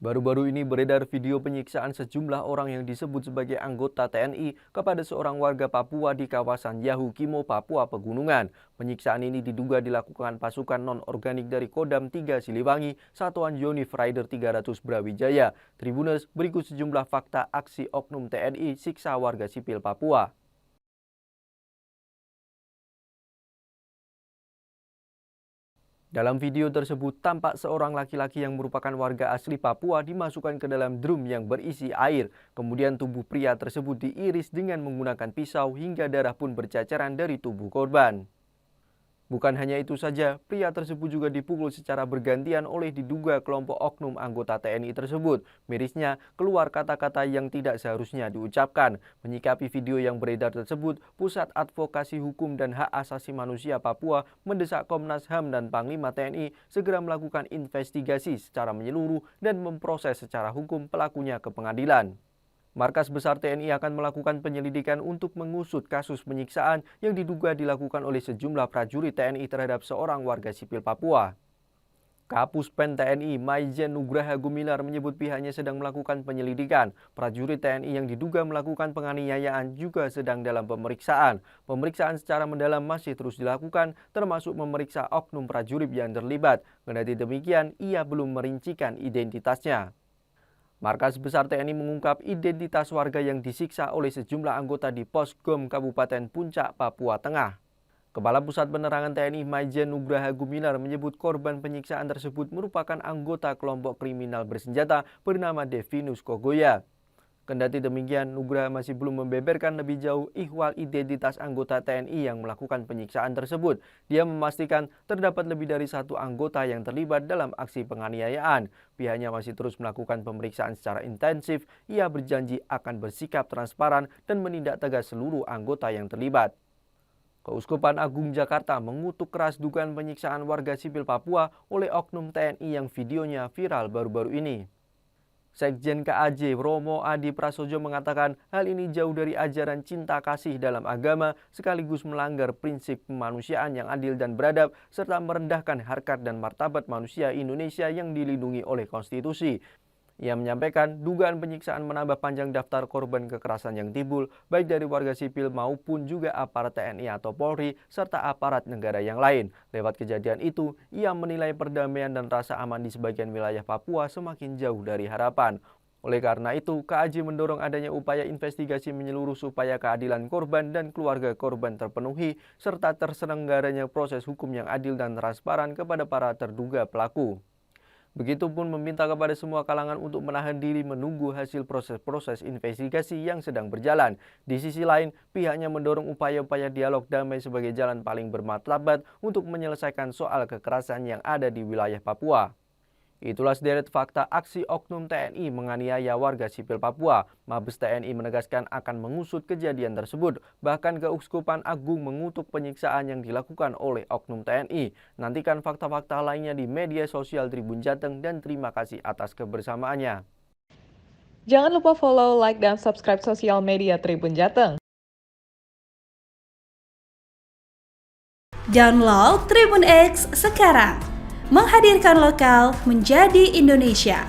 Baru-baru ini beredar video penyiksaan sejumlah orang yang disebut sebagai anggota TNI kepada seorang warga Papua di kawasan Yahukimo, Papua Pegunungan. Penyiksaan ini diduga dilakukan pasukan non-organik dari Kodam 3 Siliwangi, Satuan Yonif Rider 300 Brawijaya. Tribuners, berikut sejumlah fakta aksi oknum TNI siksa warga sipil Papua. Dalam video tersebut, tampak seorang laki-laki yang merupakan warga asli Papua dimasukkan ke dalam drum yang berisi air. Kemudian tubuh pria tersebut diiris dengan menggunakan pisau hingga darah pun bercacaran dari tubuh korban. Bukan hanya itu saja, pria tersebut juga dipukul secara bergantian oleh diduga kelompok oknum anggota TNI tersebut. Mirisnya, keluar kata-kata yang tidak seharusnya diucapkan. Menyikapi video yang beredar tersebut, Pusat Advokasi Hukum dan Hak Asasi Manusia Papua mendesak Komnas HAM dan Panglima TNI segera melakukan investigasi secara menyeluruh dan memproses secara hukum pelakunya ke pengadilan. Markas Besar TNI akan melakukan penyelidikan untuk mengusut kasus penyiksaan yang diduga dilakukan oleh sejumlah prajurit TNI terhadap seorang warga sipil Papua. Kapus Pen TNI Maijen Nugraha Gumilar menyebut pihaknya sedang melakukan penyelidikan. Prajurit TNI yang diduga melakukan penganiayaan juga sedang dalam pemeriksaan. Pemeriksaan secara mendalam masih terus dilakukan, termasuk memeriksa oknum prajurit yang terlibat. Kendati demikian, ia belum merincikan identitasnya. Markas Besar TNI mengungkap identitas warga yang disiksa oleh sejumlah anggota di Pos Gom Kabupaten Puncak, Papua Tengah. Kepala Pusat Penerangan TNI Maijen Nugraha Gumilar menyebut korban penyiksaan tersebut merupakan anggota kelompok kriminal bersenjata bernama Devinus Kogoya. Kendati demikian, Nugraha masih belum membeberkan lebih jauh ihwal identitas anggota TNI yang melakukan penyiksaan tersebut. Dia memastikan terdapat lebih dari satu anggota yang terlibat dalam aksi penganiayaan. Pihaknya masih terus melakukan pemeriksaan secara intensif. Ia berjanji akan bersikap transparan dan menindak tegas seluruh anggota yang terlibat. Keuskupan Agung Jakarta mengutuk keras dugaan penyiksaan warga sipil Papua oleh oknum TNI yang videonya viral baru-baru ini. Sekjen KAJ Romo Adi Prasojo mengatakan hal ini jauh dari ajaran cinta kasih dalam agama sekaligus melanggar prinsip kemanusiaan yang adil dan beradab serta merendahkan harkat dan martabat manusia Indonesia yang dilindungi oleh konstitusi. Ia menyampaikan dugaan penyiksaan menambah panjang daftar korban kekerasan yang timbul baik dari warga sipil maupun juga aparat TNI atau Polri serta aparat negara yang lain. Lewat kejadian itu, ia menilai perdamaian dan rasa aman di sebagian wilayah Papua semakin jauh dari harapan. Oleh karena itu, KAJ mendorong adanya upaya investigasi menyeluruh supaya keadilan korban dan keluarga korban terpenuhi serta terselenggaranya proses hukum yang adil dan transparan kepada para terduga pelaku. Begitupun meminta kepada semua kalangan untuk menahan diri menunggu hasil proses-proses investigasi yang sedang berjalan. Di sisi lain, pihaknya mendorong upaya-upaya dialog damai sebagai jalan paling bermartabat untuk menyelesaikan soal kekerasan yang ada di wilayah Papua. Itulah sederet fakta aksi oknum TNI menganiaya warga sipil Papua. Mabes TNI menegaskan akan mengusut kejadian tersebut. Bahkan Keuskupan Agung mengutuk penyiksaan yang dilakukan oleh oknum TNI. Nantikan fakta-fakta lainnya di media sosial Tribun Jateng dan terima kasih atas kebersamaannya. Jangan lupa follow, like, dan subscribe sosial media Tribun Jateng. Download Tribun X sekarang. Menghadirkan lokal menjadi Indonesia.